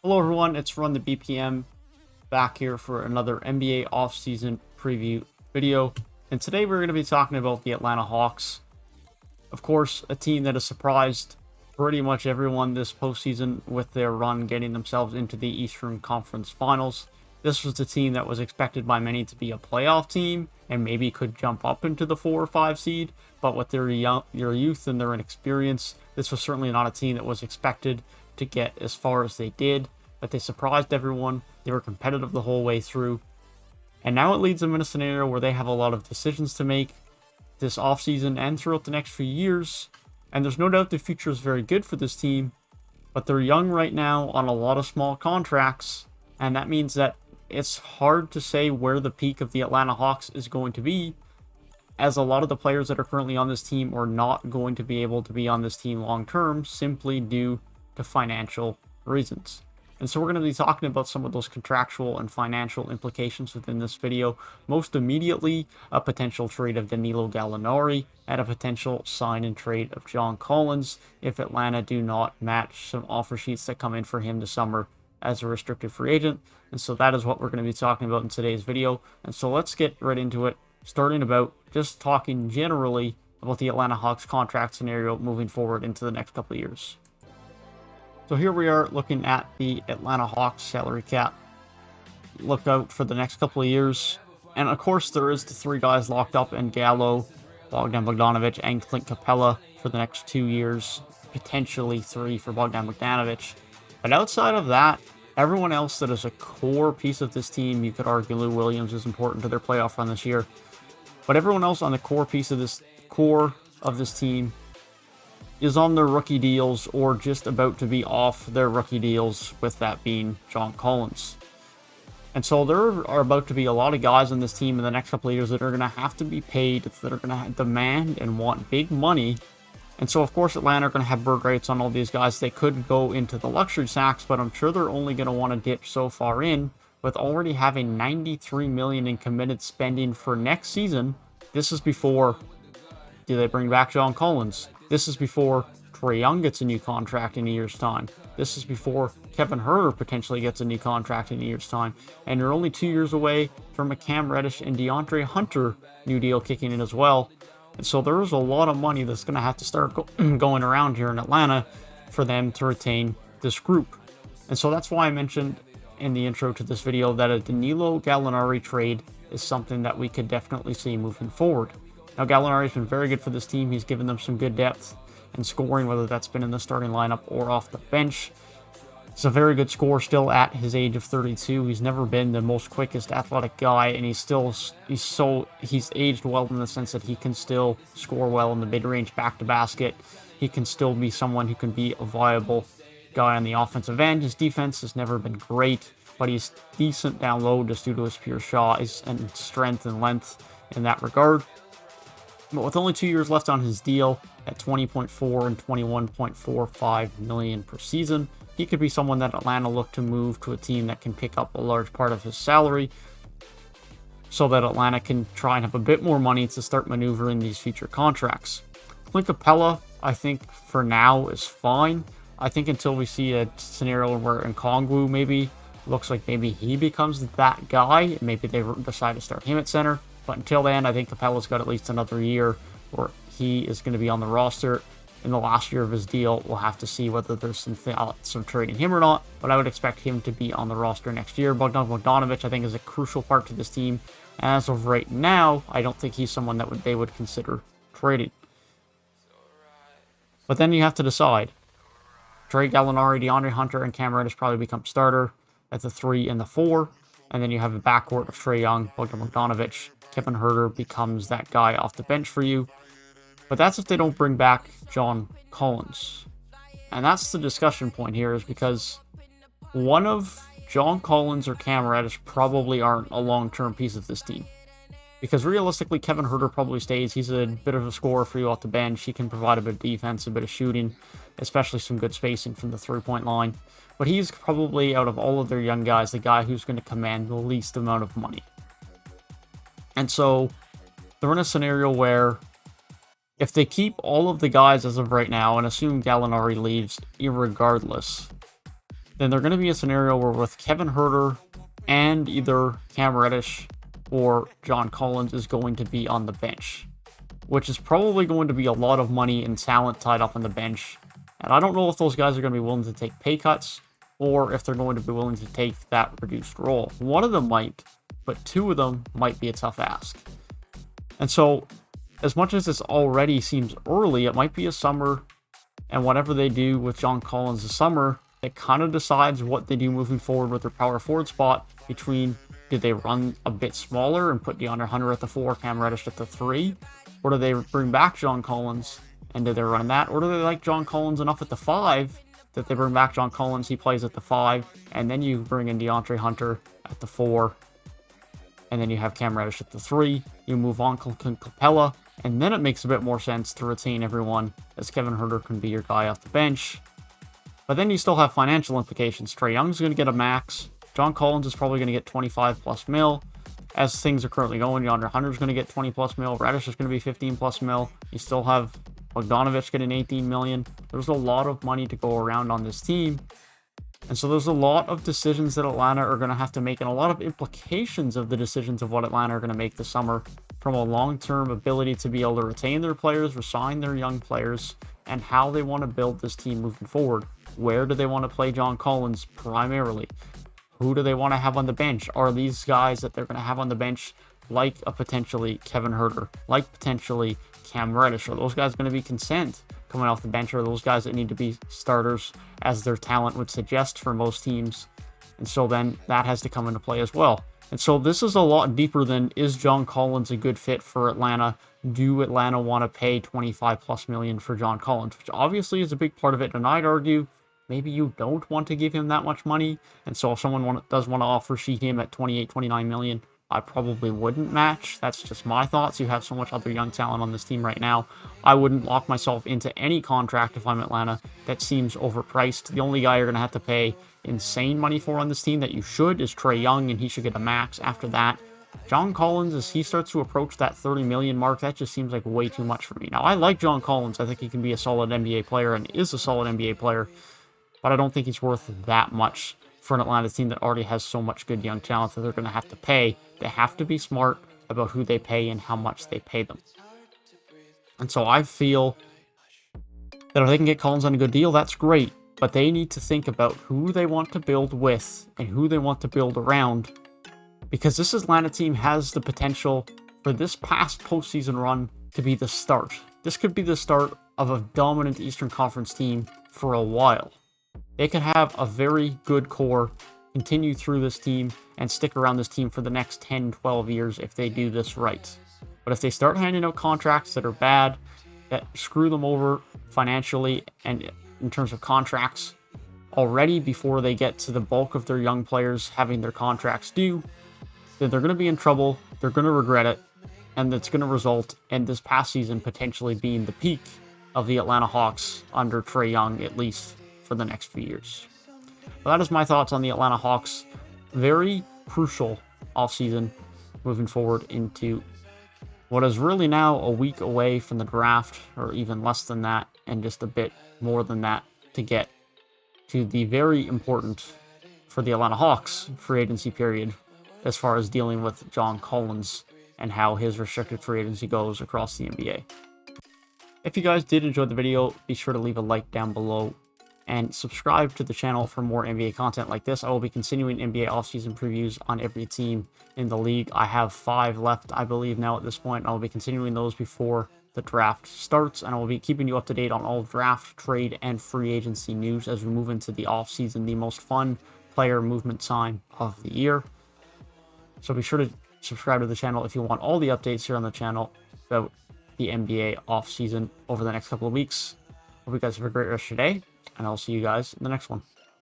Hello everyone, it's Run the BPM back here for another NBA offseason preview video. And today we're going to be talking about the Atlanta Hawks. Of course, a team that has surprised pretty much everyone this postseason with their run getting themselves into the Eastern Conference Finals. This was the team that was expected by many to be a playoff team and maybe could jump up into the 4 or 5 seed. But with their youth and their inexperience, this was certainly not a team that was expected to get as far as they did, but they surprised everyone. They were competitive the whole way through. And now it leads them in a scenario where they have a lot of decisions to make this offseason and throughout the next few years. And there's no doubt the future is very good for this team, but they're young right now on a lot of small contracts. And that means that it's hard to say where the peak of the Atlanta Hawks is going to be, as a lot of the players that are currently on this team are not going to be able to be on this team long term simply due to financial reasons. And so we're going to be talking about some of those contractual and financial implications within this video. Most immediately, a potential trade of Danilo Gallinari and a potential sign and trade of John Collins if Atlanta do not match some offer sheets that come in for him this summer as a restricted free agent. And so that is what we're going to be talking about in today's video. And so let's get right into it, starting about just talking generally about the Atlanta Hawks contract scenario moving forward into the next couple of years. So here we are looking at the Atlanta Hawks salary cap. Look out for the next couple of years. And of course there is the 3 guys locked up in Gallo, Bogdan Bogdanovic, and Clint Capella for the next 2 years. Potentially 3 for Bogdan Bogdanovic. But outside of that, everyone else that is a core piece of this team, you could argue Lou Williams is important to their playoff run this year. But everyone else on the core of this team is on their rookie deals or just about to be off their rookie deals, with that being John Collins. And so there are about to be a lot of guys on this team in the next couple of years that are going to have to be paid, that are going to demand and want big money. And so, of course, Atlanta are going to have bird rates on all these guys. They could go into the luxury tax, but I'm sure they're only going to want to dip so far in, with already having $93 million in committed spending for next season. This is before, do they bring back John Collins? This is before Trae Young gets a new contract in a year's time. This is before Kevin Huerter potentially gets a new contract in a year's time. And you're only 2 years away from a Cam Reddish and DeAndre Hunter new deal kicking in as well. And so there is a lot of money that's going to have to start going around here in Atlanta for them to retain this group. And so that's why I mentioned in the intro to this video that a Danilo Gallinari trade is something that we could definitely see moving forward. Now, Gallinari's been very good for this team. He's given them some good depth and scoring, whether that's been in the starting lineup or off the bench. He's a very good scorer still at his age of 32. He's never been the most quickest athletic guy, and he's aged well in the sense that he can still score well in the mid-range back to basket. He can still be someone who can be a viable guy on the offensive end. His defense has never been great, but he's decent down low just due to his pure shot and strength and length in that regard. But with only 2 years left on his deal at $20.4 and $21.45 million per season, he could be someone that Atlanta look to move to a team that can pick up a large part of his salary, so that Atlanta can try and have a bit more money to start maneuvering these future contracts. Clint Capella, I think for now is fine. I think until we see a scenario where Nkongwu maybe looks like maybe he becomes that guy, maybe they decide to start him at center. But until then, I think Capella's got at least another year where he is going to be on the roster. In the last year of his deal, we'll have to see whether there's some trading him or not, but I would expect him to be on the roster next year. Bogdan Bogdanovic, I think, is a crucial part to this team. As of right now, I don't think he's someone that they would consider trading. But then you have to decide. Trae, Gallinari, DeAndre Hunter, and Cam Reddish probably become starter at the 3 and the 4. And then you have a backcourt of Trae Young, Bogdan Bogdanovic. Kevin Huerter becomes that guy off the bench for you. But that's if they don't bring back John Collins. And that's the discussion point here, is because one of John Collins or Cam Reddish probably aren't a long-term piece of this team. Because realistically, Kevin Huerter probably stays. He's a bit of a scorer for you off the bench. He can provide a bit of defense, a bit of shooting, especially some good spacing from the three-point line. But he's probably, out of all of their young guys, the guy who's going to command the least amount of money. And so they're in a scenario where if they keep all of the guys as of right now and assume Gallinari leaves irregardless, then they're going to be a scenario where with Kevin Huerter and either Cam Reddish or John Collins is going to be on the bench, which is probably going to be a lot of money and talent tied up on the bench. And I don't know if those guys are going to be willing to take pay cuts or if they're going to be willing to take that reduced role. One of them might, but two of them might be a tough ask. And so, as much as this already seems early, it might be a summer, and whatever they do with John Collins this summer, it kind of decides what they do moving forward with their power forward spot between, do they run a bit smaller and put DeAndre Hunter at the 4, Cam Reddish at the 3, or do they bring back John Collins and do they run that, or do they like John Collins enough at the 5 that they bring back John Collins, he plays at the 5, and then you bring in DeAndre Hunter at the 4, and then you have Cam Reddish at the 3, you move on Capella, and then it makes a bit more sense to retain everyone, as Kevin Huerter can be your guy off the bench. But then you still have financial implications. Trae Young's going to get a max. John Collins is probably going to get 25 plus mil. As things are currently going, DeAndre Hunter's going to get 20 plus mil. Reddish is going to be 15 plus mil. You still have Bogdanovich getting 18 million. There's a lot of money to go around on this team. And so there's a lot of decisions that Atlanta are going to have to make, and a lot of implications of the decisions of what Atlanta are going to make this summer, from a long-term ability to be able to retain their players, resign their young players, and how they want to build this team moving forward. Where do they want to play John Collins primarily? Who do they want to have on the bench? Are these guys that they're going to have on the bench like a potentially Kevin Huerter, like potentially Cam Reddish? Are those guys going to be consent coming off the bench, or are those guys that need to be starters as their talent would suggest for most teams? And so then that has to come into play as well. And so this is a lot deeper than, is John Collins a good fit for Atlanta? Do Atlanta want to pay 25 plus million for John Collins, which obviously is a big part of it. And I'd argue maybe you don't want to give him that much money. And so if someone does want to offer sheet him at 28, 29 million, I probably wouldn't match. That's just my thoughts. You have so much other young talent on this team right now. I wouldn't lock myself into any contract if I'm Atlanta that seems overpriced. The only guy you're going to have to pay insane money for on this team that you should is Trae Young, and he should get a max after that. John Collins, as he starts to approach that 30 million mark, that just seems like way too much for me. Now, I like John Collins. I think he can be a solid NBA player and is a solid NBA player, but I don't think he's worth that much for an Atlanta team that already has so much good young talent that they're going to have to pay. They have to be smart about who they pay and how much they pay them. And so I feel that if they can get Collins on a good deal, that's great. But they need to think about who they want to build with and who they want to build around. Because this Atlanta team has the potential for this past postseason run to be the start. This could be the start of a dominant Eastern Conference team for a while. They could have a very good core, continue through this team, and stick around this team for the next 10, 12 years if they do this right. But if they start handing out contracts that are bad, that screw them over financially and in terms of contracts already before they get to the bulk of their young players having their contracts due, then they're going to be in trouble, they're going to regret it, and it's going to result in this past season potentially being the peak of the Atlanta Hawks under Trae Young, at least for the next few years. Well, that is my thoughts on the Atlanta Hawks. Very crucial offseason moving forward into what is really now a week away from the draft, or even less than that, and just a bit more than that to get to the very important, for the Atlanta Hawks, free agency period, as far as dealing with John Collins and how his restricted free agency goes across the NBA. If you guys did enjoy the video, be sure to leave a like down below and subscribe to the channel for more NBA content like this. I will be continuing NBA offseason previews on every team in the league. I have 5 left, I believe, now at this point. I will be continuing those before the draft starts, and I will be keeping you up to date on all draft, trade, and free agency news as we move into the offseason, the most fun player movement time of the year. So be sure to subscribe to the channel if you want all the updates here on the channel about the NBA offseason over the next couple of weeks. Hope you guys have a great rest of your day, and I'll see you guys in the next one.